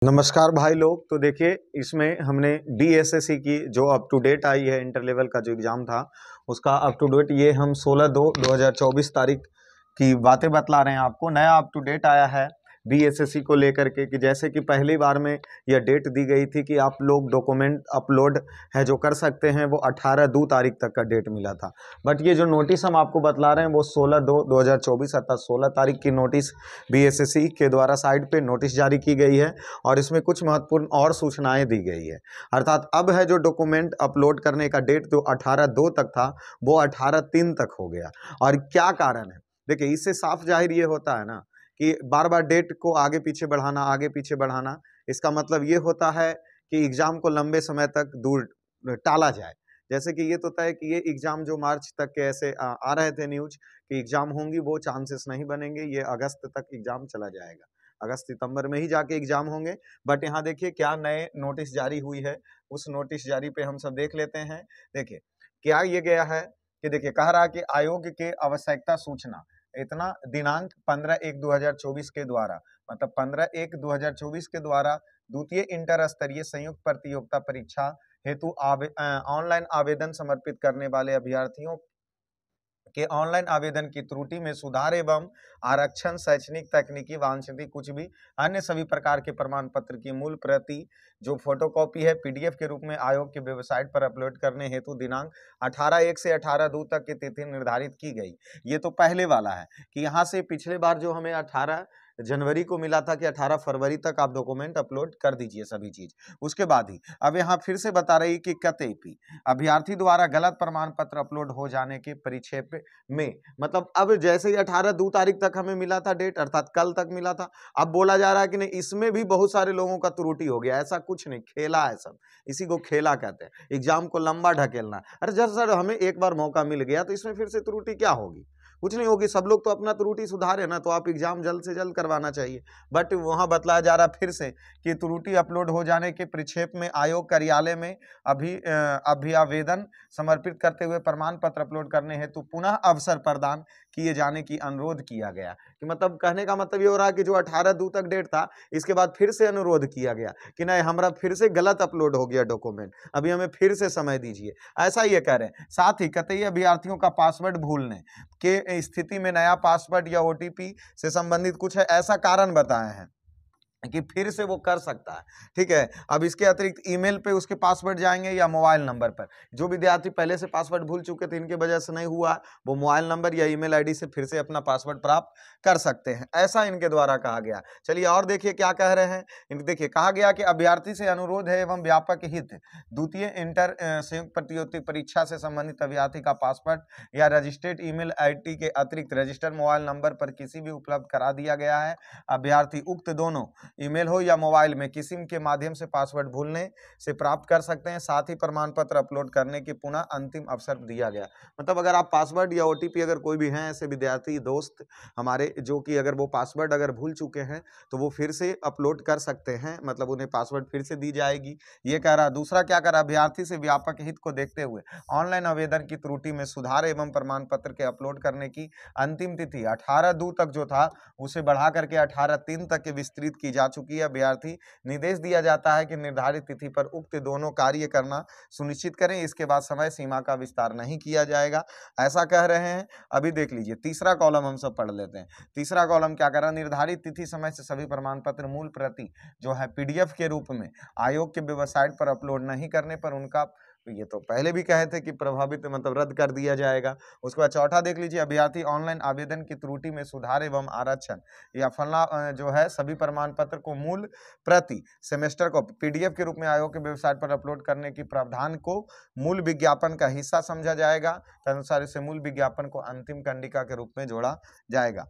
नमस्कार भाई लोग। तो देखिए, इसमें हमने बीएसएससी की जो अप टू डेट आई है, इंटर लेवल का जो एग्ज़ाम था उसका अप टू डेट ये हम 16/2/2024 तारीख की बातें बतला रहे हैं आपको। नया अप टू डेट आया है बीएसएससी को लेकर के कि जैसे कि पहली बार में यह डेट दी गई थी कि आप लोग डॉक्यूमेंट अपलोड है जो कर सकते हैं, वो 18/2 तारीख तक का डेट मिला था। बट ये जो नोटिस हम आपको बतला रहे हैं वो 16/2/2024 अर्थात 16 तारीख की नोटिस बीएसएससी के द्वारा साइट पे नोटिस जारी की गई है और इसमें कुछ महत्वपूर्ण और सूचनाएं दी गई है। अर्थात अब है जो डॉक्यूमेंट अपलोड करने का डेट जो 18/2 तक था वो 18/3 तक हो गया। और क्या कारण है? देखिए, इससे साफ जाहिर ये होता है ना कि बार बार डेट को आगे पीछे बढ़ाना, आगे पीछे बढ़ाना, इसका मतलब ये होता है कि एग्जाम को लंबे समय तक दूर टाला जाए। जैसे कि ये तो तय कि ये एग्जाम जो मार्च तक के ऐसे आ रहे थे न्यूज कि एग्जाम होंगी, वो चांसेस नहीं बनेंगे, ये अगस्त तक एग्जाम चला जाएगा, अगस्त सितंबर में ही जाके एग्जाम होंगे। बट यहाँ देखिए क्या नए नोटिस जारी हुई है, उस नोटिस जारी पे हम सब देख लेते हैं। देखिए क्या ये गया है कि देखिए कह रहा कि आयोग के आवश्यकता सूचना इतना दिनांक 15/1/2024 के द्वारा, मतलब 15/1/2024 के द्वारा द्वितीय इंटर स्तरीय संयुक्त प्रतियोगिता परीक्षा हेतु ऑनलाइन आवेदन समर्पित करने वाले अभ्यर्थियों के ऑनलाइन आवेदन की त्रुटि में सुधार एवं आरक्षण, शैक्षणिक, तकनीकी, वांछित कुछ भी अन्य सभी प्रकार के प्रमाण पत्र की मूल प्रति जो फोटोकॉपी है पीडीएफ के रूप में आयोग की वेबसाइट पर अपलोड करने हेतु दिनांक 18/1 से 18/2 तक की तिथि निर्धारित की गई। ये तो पहले वाला है कि यहाँ से पिछले बार जो हमें 18 जनवरी को मिला था कि 18 फरवरी तक आप डॉक्यूमेंट अपलोड कर दीजिए सभी चीज। उसके बाद ही अब यहाँ फिर से बता रही कि कतई अभ्यर्थी द्वारा गलत प्रमाण पत्र अपलोड हो जाने के परिक्षेप में, मतलब अब जैसे ही 18/2 तारीख तक हमें मिला था डेट, अर्थात कल तक मिला था, अब बोला जा रहा है कि नहीं, इसमें भी बहुत सारे लोगों का त्रुटि हो गया। ऐसा कुछ नहीं, खेला है सब, इसी को खेला कहते हैं, एग्जाम को लंबा ढकेलना। अरे जब सर हमें एक बार मौका मिल गया तो इसमें फिर से त्रुटि क्या होगी? कुछ नहीं होगी, सब लोग तो अपना त्रुटि सुधारे ना, तो आप एग्जाम जल्द से जल्द करवाना चाहिए। बट वहां बतलाया जा रहा फिर से कि त्रुटि अपलोड हो जाने के परिक्षेप में आयोग कार्यालय में अभियावेदन समर्पित करते हुए प्रमाण पत्र अपलोड करने हेतु पुनः अवसर प्रदान किए जाने की अनुरोध किया गया। कि मतलब कहने का मतलब ये हो रहा है कि जो 18/2 तक डेट था, इसके बाद फिर से अनुरोध किया गया कि नहीं, हमारा फिर से गलत अपलोड हो गया डॉक्यूमेंट, अभी हमें फिर से समय दीजिए, ऐसा ये कह रहे हैं। साथ ही कतई अभ्यर्थियों का पासवर्ड भूलने के स्थिति में नया पासवर्ड या ओटीपी से संबंधित कुछ है ऐसा कारण बताए हैं कि फिर से वो कर सकता है। ठीक है, अब इसके अतिरिक्त ईमेल पे उसके पासवर्ड जाएंगे या मोबाइल नंबर पर। जो विद्यार्थी पहले से पासवर्ड भूल चुके थे, इनके वजह से नहीं हुआ, वो मोबाइल नंबर या ईमेल आईडी से फिर से अपना पासवर्ड प्राप्त कर सकते हैं, ऐसा इनके द्वारा कहा गया। चलिए और देखिए क्या कह रहे हैं। देखिए कहा गया कि अभ्यर्थी से अनुरोध है एवं व्यापक हित द्वितीय इंटर संयुक्त प्रतियोगिता परीक्षा से संबंधित अभ्यर्थी का पासवर्ड या रजिस्टर्ड ईमेल आईडी के अतिरिक्त रजिस्टर्ड मोबाइल नंबर पर किसी भी उपलब्ध करा दिया गया है। अभ्यर्थी उक्त दोनों ईमेल हो या मोबाइल में किसी के माध्यम से पासवर्ड भूलने से प्राप्त कर सकते हैं। साथ ही प्रमाण पत्र अपलोड करने की पुनः अंतिम अवसर दिया गया। मतलब अगर आप पासवर्ड या ओटीपी अगर कोई भी हैं ऐसे विद्यार्थी दोस्त हमारे जो कि अगर वो पासवर्ड अगर भूल चुके हैं तो वो फिर से अपलोड कर सकते हैं, मतलब उन्हें पासवर्ड फिर से दी जाएगी, ये कह रहा। दूसरा क्या कह रहा, अभ्यर्थी से व्यापक हित को देखते हुए ऑनलाइन आवेदन की त्रुटि में सुधार एवं प्रमाण पत्र के अपलोड करने की अंतिम तिथि 18/2 तक जो था उसे बढ़ा करके 18/3 तक के विस्तृत की जा चुकी है। अभ्यर्थी निर्देश दिया जाता है कि निर्धारित तिथि पर उक्त दोनों कार्य करना सुनिश्चित करें, इसके बाद समय सीमा का विस्तार नहीं किया जाएगा, ऐसा कह रहे हैं। अभी देख लीजिए तीसरा कॉलम हम सब पढ़ लेते हैं। तीसरा कॉलम क्या कर रहा है, निर्धारित तिथि समय से सभी प्रमाण पत्र मूल प्रति जो है पीडीएफ के रूप में आयोग के वेबसाइट पर अपलोड नहीं करने पर उनका, ये तो पहले भी कहे थे कि प्रभावित मतलब रद्द कर दिया जाएगा। उसके बाद चौथा देख लीजिए, अभ्यर्थी ऑनलाइन आवेदन की त्रुटि में सुधार एवं आरक्षण या फलना जो है सभी प्रमाण पत्र को मूल प्रति सेमेस्टर को पीडीएफ के रूप में आयोग के वेबसाइट पर अपलोड करने की प्रावधान को मूल विज्ञापन का हिस्सा समझा जाएगा। तदनुसार इसे मूल विज्ञापन को अंतिम कंडिका के रूप में जोड़ा जाएगा।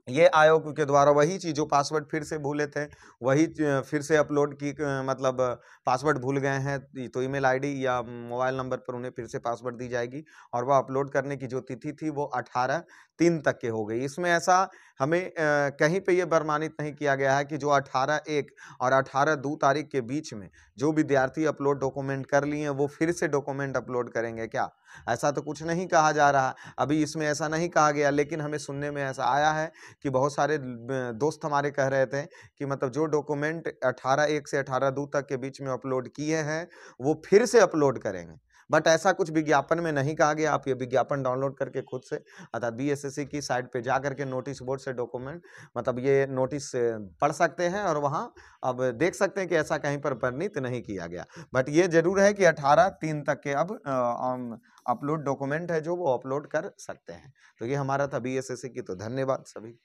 ये आयोग के द्वारा वही चीज जो पासवर्ड फिर से भूले थे वही फिर से अपलोड की, मतलब पासवर्ड भूल गए हैं तो ईमेल आईडी या मोबाइल नंबर पर उन्हें फिर से पासवर्ड दी जाएगी और वह अपलोड करने की जो तिथि थी वो 18/3 तक के हो गई। इसमें ऐसा हमें कहीं पे ये प्रमाणित नहीं किया गया है कि जो 18/1 और 18/2 तारीख के बीच में जो विद्यार्थी अपलोड डॉक्यूमेंट कर लिए हैं वो फिर से डॉक्यूमेंट अपलोड करेंगे क्या? ऐसा तो कुछ नहीं कहा जा रहा। अभी इसमें ऐसा नहीं कहा गया, लेकिन हमें सुनने में ऐसा आया है कि बहुत सारे दोस्त हमारे कह रहे थे कि मतलब जो डॉक्यूमेंट 18/1 से 18/2 तक के बीच में अपलोड किए हैं वो फिर से अपलोड करेंगे। बट ऐसा कुछ विज्ञापन में नहीं कहा गया। आप ये विज्ञापन डाउनलोड करके खुद से अर्थात बीएसएससी की साइट पे जा करके नोटिस बोर्ड से डॉक्यूमेंट मतलब ये नोटिस पढ़ सकते हैं और वहाँ अब देख सकते हैं कि ऐसा कहीं पर वर्णित नहीं किया गया। बट ये जरूर है कि 18/3 तक के अब अपलोड डॉक्यूमेंट है जो वो अपलोड कर सकते हैं। तो ये हमारा था बीएसएससी की। तो धन्यवाद सभी।